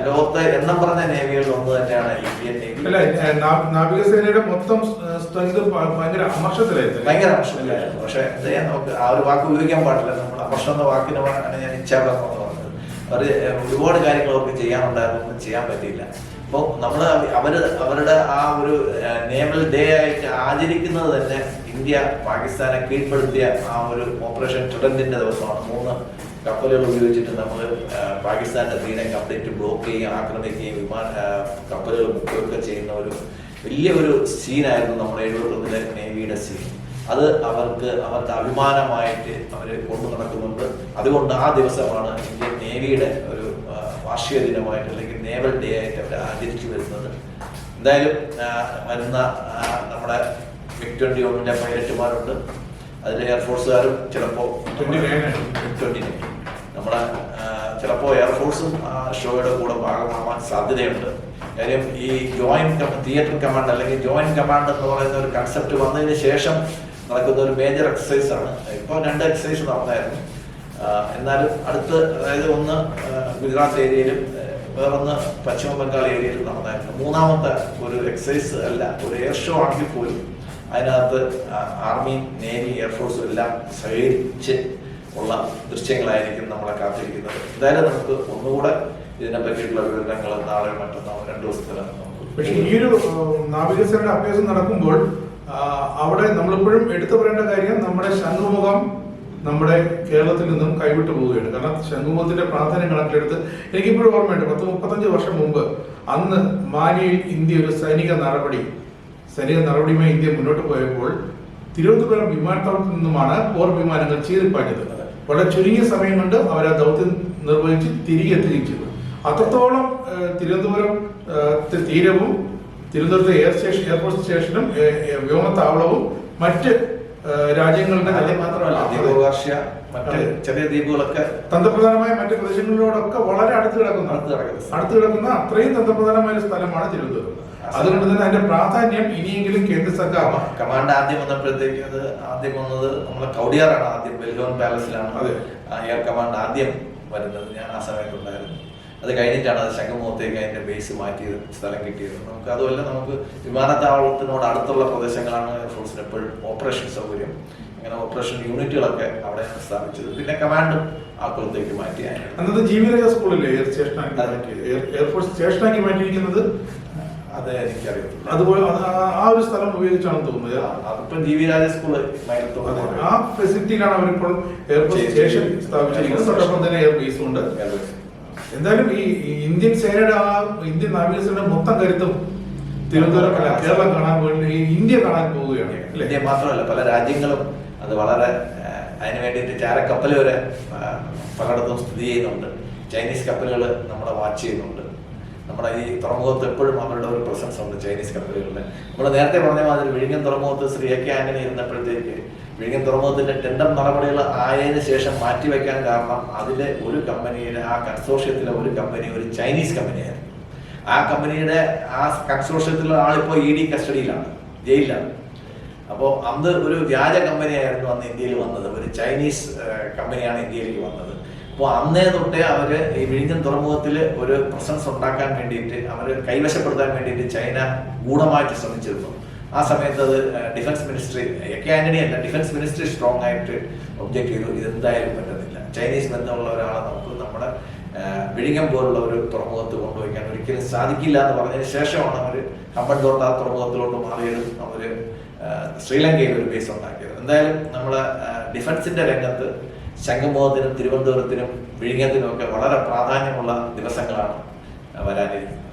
ലോകത്തെ എണ്ണം പറഞ്ഞ നേവികളിൽ ഒന്ന് തന്നെയാണ് ഇന്ത്യൻ നേവി. നാവികസേനയുടെ മൊത്തം ഭയങ്കര അമർഷത്തിലായിരുന്നു. പക്ഷെ എന്താ ചെയ്യാൻ, നമുക്ക് ആ ഒരു വാക്ക് ഉപയോഗിക്കാൻ പാടില്ല. നമ്മൾ അമർഷം എന്ന വാക്കിനാണ് ഞാൻ ഇച്ഛാഭംഗം എന്ന് പറഞ്ഞത്. അവർ ഒരുപാട് കാര്യങ്ങൾ അവർക്ക് ചെയ്യാനുണ്ടായിരുന്നു, ഒന്നും ചെയ്യാൻ പറ്റിയില്ല. അപ്പോൾ നമ്മൾ അവരുടെ ആ ഒരു നേവൽ ഡേ ആയിട്ട് ആചരിക്കുന്നത് തന്നെ ഇന്ത്യ പാകിസ്ഥാനെ കീഴ്പ്പെടുത്തിയ ആ ഒരു ഓപ്പറേഷൻ ട്രിഡന്റിന്റെ ദിവസമാണ്. 3 കപ്പലുകൾ ഉപയോഗിച്ചിട്ട് നമ്മൾ പാകിസ്ഥാന്റെ തീരെ കംപ്ലീറ്റ് ബ്ലോക്ക് ചെയ്യുകയും ആക്രമിക്കുകയും കപ്പലുകൾ മുക്കുകയൊക്കെ ചെയ്യുന്ന ഒരു വലിയൊരു സീനായിരുന്നു നമ്മുടെ 71-ലെ നേവിയുടെ സീൻ. അത് അവർക്ക് അഭിമാനമായിട്ട് അവർ കൊണ്ടു നടക്കുന്നുണ്ട്. അതുകൊണ്ട് ആ ദിവസമാണ് ഇന്ത്യൻ നേവിയുടെ ഒരു വാർഷിക ദിനമായിട്ട് അല്ലെങ്കിൽ നേവൽ ഡേ ആയിട്ട് അവർ ആചരിച്ചു വരുന്നത്. എന്തായാലും വരുന്ന നമ്മുടെ MiG-21 പൈലറ്റുമാരുണ്ട്, അതിൽ എയർഫോഴ്സുകാരും ചിലപ്പോൾ 29 നമ്മുടെ ചിലപ്പോൾ എയർഫോഴ്സും ഷോയുടെ കൂടെ ഭാഗമാവാൻ സാധ്യതയുണ്ട്. കാര്യം ഈ ജോയിന്റ് തിയേറ്റർ കമാൻഡ് അല്ലെങ്കിൽ ജോയിന്റ് കമാൻഡ് എന്ന് പറയുന്ന ഒരു കൺസെപ്റ്റ് വന്നതിന് ശേഷം നടക്കുന്ന ഒരു മേജർ എക്സസൈസ് ആണ്. ഇപ്പോൾ 2 എക്സസൈസ് നടന്നായിരുന്നു. എന്നാലും അടുത്ത്, അതായത് ഒന്ന് ഗുജറാത്ത് ഏരിയയിലും വേറൊന്ന് പശ്ചിമ ബംഗാൾ ഏരിയയിലും നടന്നായിരുന്നു. 3ാമത്തെ ഒരു എക്സസൈസ് അല്ല, ഒരു എയർ ഷോ ആണെങ്കിൽ പോലും അതിനകത്ത് ആർമി, നേവി, എയർഫോഴ്സും എല്ലാം സഹകരിച്ച് ഉള്ള ദൃശ്യങ്ങളായിരിക്കും നമ്മളെ കാത്തിരിക്കുന്നത്. എന്തായാലും നമുക്ക് ഒന്നുകൂടെ ഇതിനെ പറ്റിയിട്ടുള്ള വിവരങ്ങൾ നാളെ മറ്റന്നാൾ 2 ദിവസത്തിലാണ്. പക്ഷേ ഈ ഒരു നാവികസേനയുടെ അഭ്യാസം നടക്കുമ്പോൾ അവിടെ നമ്മളിപ്പോഴും എടുത്തു പറയേണ്ട കാര്യം, നമ്മുടെ ശംഖുമുഖം നമ്മുടെ കേരളത്തിൽ നിന്നും കൈവിട്ടു പോവുകയാണ്. കാരണം ശംഖുമുഖത്തിന്റെ പ്രാധാന്യം കണക്കിലെടുത്ത് എനിക്കിപ്പോഴും ഓർമ്മയുണ്ട്, 30-35 വർഷം മുമ്പ് അന്ന് മാലിയിൽ ഇന്ത്യ ഒരു സൈനിക നടപടിയുമായി ഇന്ത്യ മുന്നോട്ട് പോയപ്പോൾ തിരുവനന്തപുരം വിമാനത്താവളത്തിൽ നിന്നുമാണ് പോർ വിമാനങ്ങൾ ചീറിപ്പാഞ്ഞത്. വളരെ ചുരുങ്ങിയ സമയം കൊണ്ട് അവർ ആ ദൗത്യം നിർവഹിച്ച് തിരികെ എത്തുകയും ചെയ്തു. അത്രത്തോളം തിരുവനന്തപുരം തീരവും തിരുവനന്തപുരത്തെ എയർഫോഴ്സ് സ്റ്റേഷനും വ്യോമത്താവളവും മറ്റ് രാജ്യങ്ങളുടെ മാത്രമല്ല മറ്റ് ചെറിയ ദ്വീപുകളൊക്കെ തന്ത്രപ്രധാനമായ മറ്റ് പ്രദേശങ്ങളിലോടൊക്കെ വളരെ അടുത്ത് കിടക്കുന്ന അത്രയും തന്ത്രപ്രധാനമായ സ്ഥലമാണ് തിരുവനന്തപുരം. അതുകൊണ്ട് തന്നെ അതിന്റെ പ്രാധാന്യം ഇനിയെങ്കിലും കേന്ദ്ര സർക്കാർ കമാൻഡ് ആദ്യം വന്നപ്പോഴത്തേക്ക് ആദ്യം വന്നത് നമ്മളെ കൗഡിയാറാണ്. ആദ്യം ബെൽഗോൺ പാലസിലാണ് എയർ കമാൻഡ് ആദ്യം വരുന്നത്. ഞാൻ ആ സമയത്തുണ്ടായിരുന്നു. അത് കഴിഞ്ഞിട്ടാണ് അത് ശംഖുമുഖത്തേക്ക് അതിന്റെ ബേസ് മാറ്റിയത്, സ്ഥലം കിട്ടിയത്. നമുക്ക് അതുമല്ല, നമുക്ക് വിമാനത്താവളത്തിനോട് അടുത്തുള്ള പ്രദേശങ്ങളാണ് എയർഫോഴ്സിന് എപ്പോഴും ഓപ്പറേഷൻ സൗകര്യം. അങ്ങനെ ഓപ്പറേഷൻ യൂണിറ്റുകളൊക്കെ അവിടെയാണ് സ്ഥാപിച്ചത്. പിന്നെ കമാൻഡും ആ കുളത്തേക്ക് മാറ്റി. അന്നത്തെ ജീവിരാജ സ്കൂളിലെ എയർഫോഴ്സ് സ്റ്റേഷനാക്കി മാറ്റിയിരിക്കുന്നത് അത് എനിക്കറിയത്തില്ല. അതുപോലെ ആ ഒരു സ്ഥലം ഉപയോഗിച്ചാണെന്ന് തോന്നുന്നത്. അതിപ്പം ജീവിരാജ സ്കൂള് ആ ഫെസിലിറ്റിയിലാണ് അവരിപ്പോൾ എയർഫോഴ്സ് സ്റ്റേഷൻ സ്ഥാപിച്ചിരിക്കുന്നത്. തൊട്ടപ്പം തന്നെ എയർ ബേസും ഉണ്ട്. എന്തായാലും ഈ ഇന്ത്യൻ സേനയുടെ ഇന്ത്യൻ നാവികസേനയുടെ മൊത്തം കരുത്തും തിരുവനന്തപുരം കേരളം കാണാൻ വേണ്ടി ഇന്ത്യ കാണാൻ പോവുകയാണ്. ഇന്ത്യ മാത്രമല്ല, പല രാജ്യങ്ങളും അത് വളരെ അതിന് വേണ്ടിയിട്ട് ചാരക്കപ്പൽ വരെ പലയിടത്തും സ്ഥിതി ചെയ്യുന്നുണ്ട്. ചൈനീസ് കപ്പലുകൾ നമ്മളെ വാച്ച് ചെയ്യുന്നുണ്ട്. നമ്മുടെ ഈ തുറമുഖത്ത് എപ്പോഴും അവരുടെ ഒരു പ്രസൻസ് ഉണ്ട് ചൈനീസ് കപ്പലുകളുടെ. നമ്മൾ നേരത്തെ പറഞ്ഞ മാതിരി വിഴിഞ്ഞം തുറമുഖത്ത് ശ്രീ എ കെ ആന്റണി ഇരുന്നപ്പോഴത്തേക്ക് വിഴിഞ്ഞം തുറമുഖത്തിന്റെ ടെൻഡർ നടപടികൾ ആയതിനു ശേഷം മാറ്റിവെക്കാൻ കാരണം അതിലെ ഒരു കമ്പനിയുടെ, ആ കൺസോർഷ്യത്തിലെ ഒരു കമ്പനി ഒരു ചൈനീസ് കമ്പനിയായിരുന്നു. ആ കമ്പനിയുടെ ആ കൺസോർഷ്യത്തിലുള്ള ആളിപ്പോൾ ED കസ്റ്റഡിയിലാണ്, ജയിലിലാണ്. അപ്പോൾ അന്ന് ഒരു വ്യാജ കമ്പനിയായിരുന്നു അന്ന് ഇന്ത്യയിൽ വന്നത്, ഒരു ചൈനീസ് കമ്പനിയാണ് ഇന്ത്യയിലേക്ക് വന്നത്. അപ്പോൾ അന്നേ തൊട്ടേ അവര് ഈ വിഴിഞ്ഞം തുറമുഖത്തിൽ ഒരു പ്രസൻസ് ഉണ്ടാക്കാൻ വേണ്ടിയിട്ട്, അവർ കൈവശപ്പെടുത്താൻ വേണ്ടിയിട്ട് ചൈന ഗൂഢമായിട്ട് ശ്രമിച്ചിരുന്നു. ആ സമയത്ത് അത് defence ministry, A K Antony അല്ല, ഡിഫൻസ് മിനിസ്ട്രി സ്ട്രോങ് ആയിട്ട് ഒബ്ജക്ട് ചെയ്തു. ഇതെന്തായാലും പറ്റുന്നില്ല, ചൈനീസ് ബന്ധമുള്ള ഒരാളെ നമുക്ക് നമ്മുടെ വിഴിഞ്ഞം പോലുള്ള ഒരു തുറമുഖത്ത് കൊണ്ടുവയ്ക്കാൻ ഒരിക്കലും സാധിക്കില്ല എന്ന് പറഞ്ഞതിന് ശേഷമാണ് അവർ ഹമ്പൻതോട്ട തുറമുഖത്തിലോട്ട് മാറിയതും അവർ ശ്രീലങ്കയിൽ ഒരു ബേസ് ഉണ്ടാക്കിയത്. എന്തായാലും നമ്മുടെ ഡിഫൻസിന്റെ രംഗത്ത് ശംഖുമുഖത്തിനും തിരുവനന്തപുരത്തിനും വിഴിഞ്ഞത്തിനും ഒക്കെ വളരെ പ്രാധാന്യമുള്ള ദിവസങ്ങളാണ് വരാനിരിക്കുന്നത്.